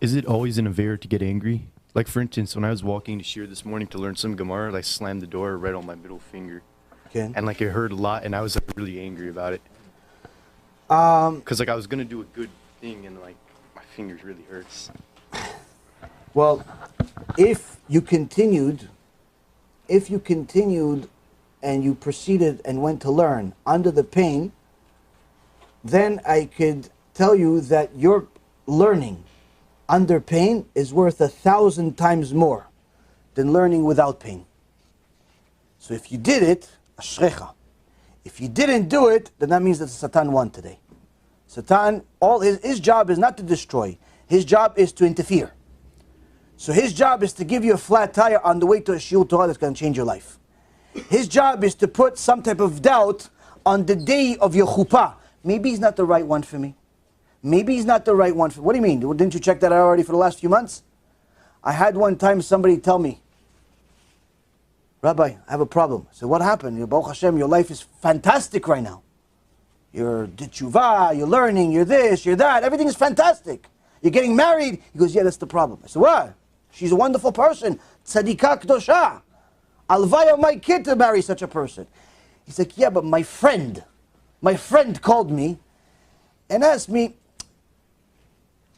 Is it always an affair to get angry? Like, for instance, when I was walking to Shir this morning to learn some Gemara, I slammed the door right on my middle finger. Okay. And, like, it hurt a lot, and I was, like, really angry about it. Because, like, I was going to do a good thing, and, like, my fingers really hurts. Well, if you continued and you proceeded and went to learn under the pain, then I could tell you that your learning under pain is worth 1,000 times more than learning without pain. So if you did it, ashrecha. If you didn't do it, then that means that Satan won today. Satan, all his job is not to destroy. His job is to interfere. So his job is to give you a flat tire on the way to a shiur Torah that's going to change your life. His job is to put some type of doubt on the day of your chuppah. Maybe he's not the right one for me. Maybe he's not the right one for me. What do you mean? Didn't you check that out already for the last few months? I had one time somebody tell me, Rabbi, I have a problem. I said, what happened? Baruch Hashem, your life is fantastic right now. You're Teshuva, you're learning, you're this, you're that. Everything is fantastic. You're getting married. He goes, yeah, that's the problem. I said, what? She's a wonderful person. Tzadika Kdosha. Alvaya my kid to marry such a person. He's like, yeah, but my friend called me and asked me,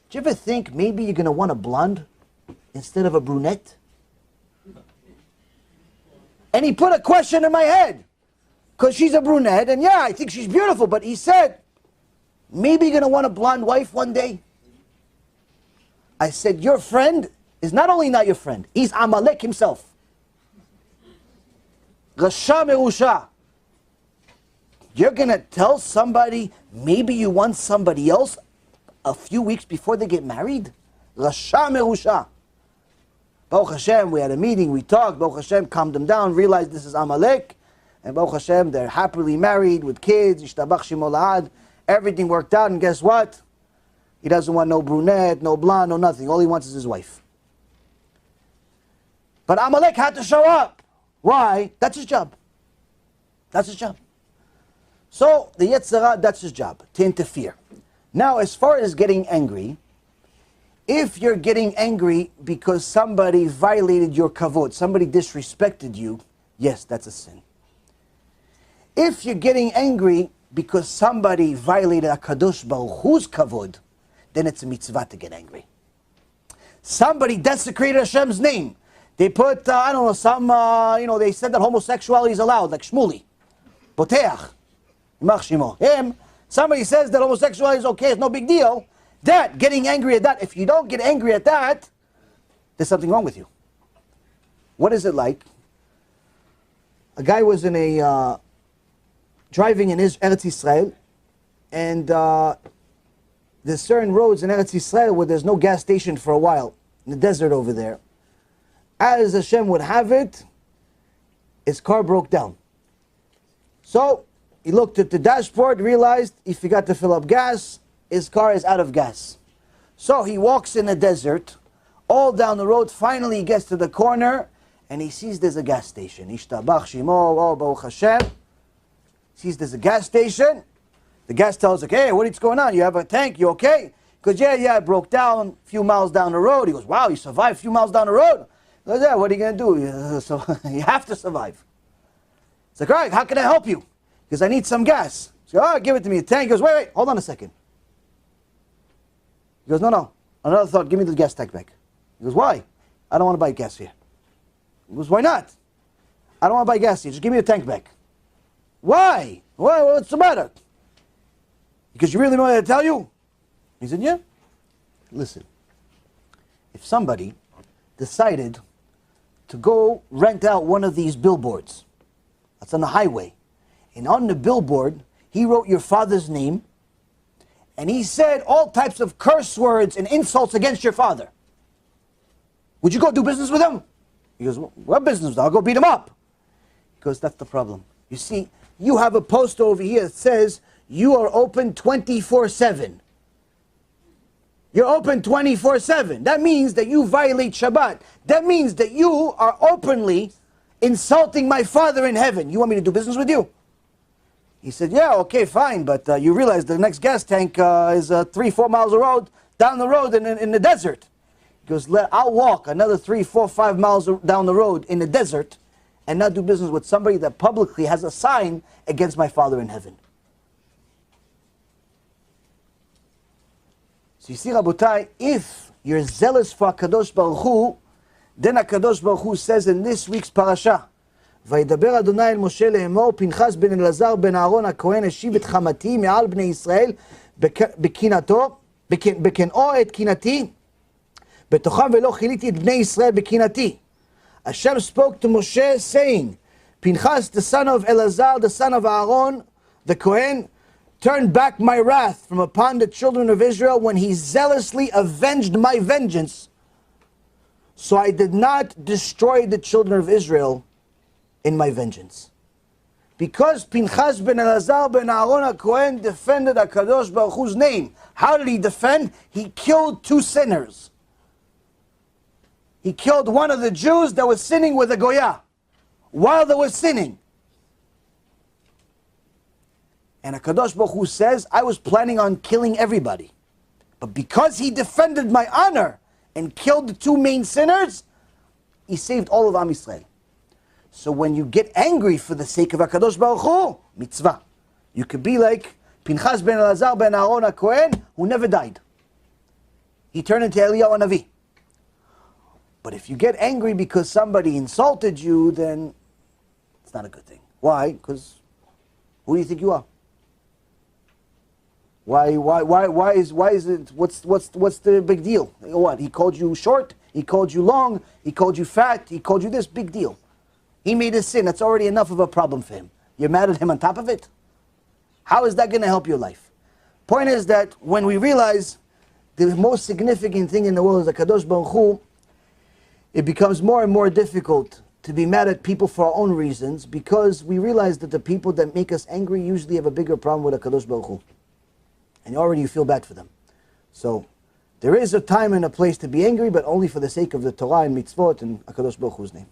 do you ever think maybe you're going to want a blonde instead of a brunette? And he put a question in my head. Because she's a brunette, and yeah, I think she's beautiful, but he said, maybe you're going to want a blonde wife one day. I said, your friend is not only not your friend, he's Amalek himself. Rasha merusha. You're going to tell somebody, maybe you want somebody else a few weeks before they get married? Rasha merusha. Baruch Hashem, we had a meeting, we talked, Baruch Hashem calmed them down, realized this is Amalek, and Baruch Hashem, they're happily married with kids, Ishtabach Shemo La'ad, everything worked out, and guess what? He doesn't want no brunette, no blonde, no nothing, all he wants is his wife. But Amalek had to show up. Why? That's his job. That's his job. So, the Yetzer Hara, that's his job, to interfere. Now, as far as getting angry, if you're getting angry because somebody violated your kavod, somebody disrespected you, yes, that's a sin. If you're getting angry because somebody violated HaKadosh Baruch Hu's kavod, then it's a mitzvah to get angry. Somebody desecrated Hashem's name. They put, I don't know, they said that homosexuality is allowed, like Shmuli. Boteach. Yimach Shimo. Him. Somebody says that homosexuality is okay, it's no big deal. That, getting angry at that, if you don't get angry at that, there's something wrong with you. What is it like? A guy was in a, driving in Eretz Yisrael, and there's certain roads in Eretz Yisrael where there's no gas station for a while, in the desert over there. As Hashem would have it, his car broke down. So, he looked at the dashboard, realized he forgot to fill up gas, his car is out of gas. So he walks in the desert, all down the road, finally he gets to the corner, and he sees there's a gas station. Ishtabach Shimo, oh, Baruch Hashem. Sees there's a gas station. The gas tells, okay, what's going on? You have a tank, you okay? He goes, yeah, it broke down a few miles down the road. He goes, wow, you survived a few miles down the road? He goes, yeah, what are you going to do? So you have to survive. It's like, all right, how can I help you? Because I need some gas. So, all right, give it to me. A tank. He goes, wait, hold on a second. He goes, no, another thought, give me the gas tank back. He goes, why? I don't want to buy gas here. He goes, why not? I don't want to buy gas here, just give me the tank back. Why? What's the matter? Because you really want me to tell you? He said, yeah. Listen, if somebody decided to go rent out one of these billboards, that's on the highway, and on the billboard, he wrote your father's name, and he said all types of curse words and insults against your father, would you go do business with him? He goes, what business? I'll go beat him up. He goes, that's the problem. You see, you have a poster over here that says you are open 24/7. You're open 24/7. That means that you violate Shabbat. That means that you are openly insulting my Father in heaven. You want me to do business with you? He said, yeah, okay, fine, but you realize the next gas tank is 3-4 miles down the road in the desert. Because I'll walk another 3, 4, 5 miles down the road in the desert and not do business with somebody that publicly has a sign against my Father in heaven. So you see, Rabotai, if you're zealous for HaKadosh Baruch Hu, then HaKadosh Baruch Hu says in this week's parasha, וידבר אדוני אל משה לאמור, פנחס בן אלעזר בן אהרון הכהן השיב את חמתי מעל בני ישראל בקנאו את קנאתי, בתוכם ולא חיליתי את בני ישראל בקנאתי. Hashem spoke to Moshe saying, Pinchas, the son of Elazar, the son of Aaron, the Kohen, turned back my wrath from upon the children of Israel when he zealously avenged my vengeance. So I did not destroy the children of Israel in my vengeance. Because Pinchas ben Elazar ben Aaron HaKohen defended HaKadosh Baruch Hu's name. How did he defend? He killed 2 sinners. He killed one of the Jews that was sinning with a Goya while they were sinning. And HaKadosh Baruch Hu says, I was planning on killing everybody. But because he defended my honor and killed the 2 main sinners, he saved all of Am Yisrael. So when you get angry for the sake of HaKadosh Baruch Hu, mitzvah. You could be like Pinchas ben Elazar ben Aaron HaKohen, who never died. He turned into Eliyahu Navi. But if you get angry because somebody insulted you, then it's not a good thing. Why? Because who do you think you are? Why is it, what's the big deal? What? He called you short, he called you long, he called you fat, he called you this, big deal. He made a sin, that's already enough of a problem for him. You're mad at him on top of it? How is that going to help your life? Point is that when we realize the most significant thing in the world is HaKadosh Baruch Hu, it becomes more and more difficult to be mad at people for our own reasons, because we realize that the people that make us angry usually have a bigger problem with HaKadosh Baruch Hu. And already you feel bad for them. So there is a time and a place to be angry, but only for the sake of the Torah and mitzvot and HaKadosh Baruch Hu's name.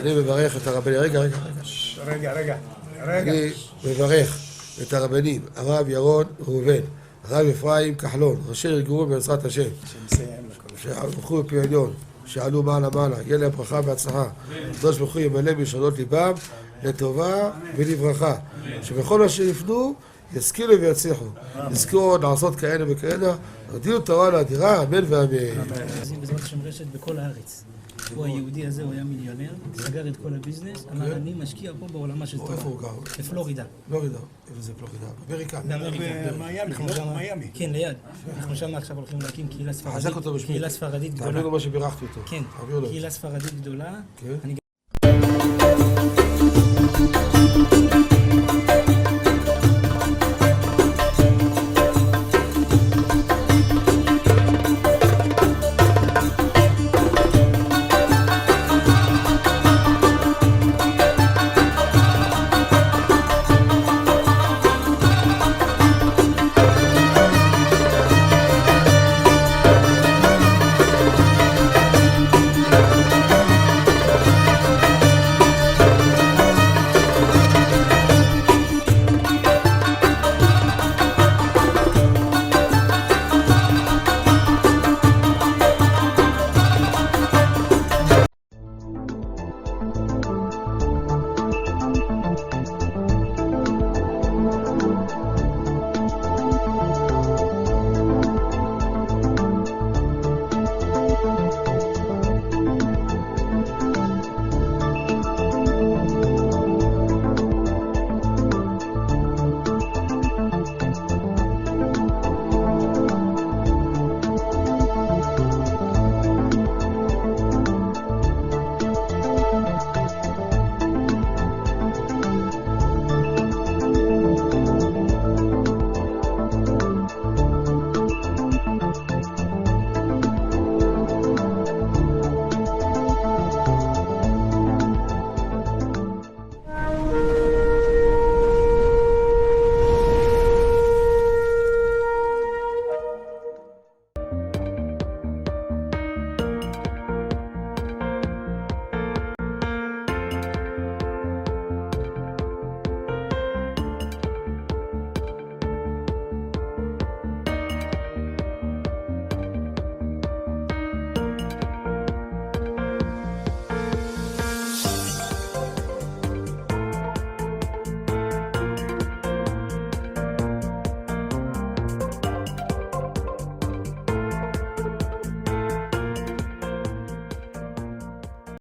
אני מברך את הרבנים, אני מברך את הרבנים, הרב ירון ראובן, הרב אפרים כחלון, ראשי ארגון בעזרת השם, שהלכו בפי עליון, שעלו מעלה, יהיה להם ברכה והצלחה, הקדוש ברוך הוא ימלא בישועות ליבם לטובה ולברכה, שבכל מה שיפנו ישכילו ויצליחו, יזכו לעשות כאלה וכאלה, הודיעו תורה לאדירה, אמן ואמן. בעזרת השם רשת בכל הארץ. הוא היהודי הזה, הוא היה מיליונר, סגר את כל הביזנס, אמר אני משקיע פה בעולמה של תורה. איפה הוא גר? בפלורידה. פלורידה, איפה זה פלורידה? באמריקה. במיימי. כן, ליד. אנחנו שם עכשיו הולכים להקים קהילה ספרדית. חזק אותו בשמי. קהילה ספרדית גדולה. תעביר לו מה שבירכתי אותו. כן, קהילה ספרדית גדולה. אני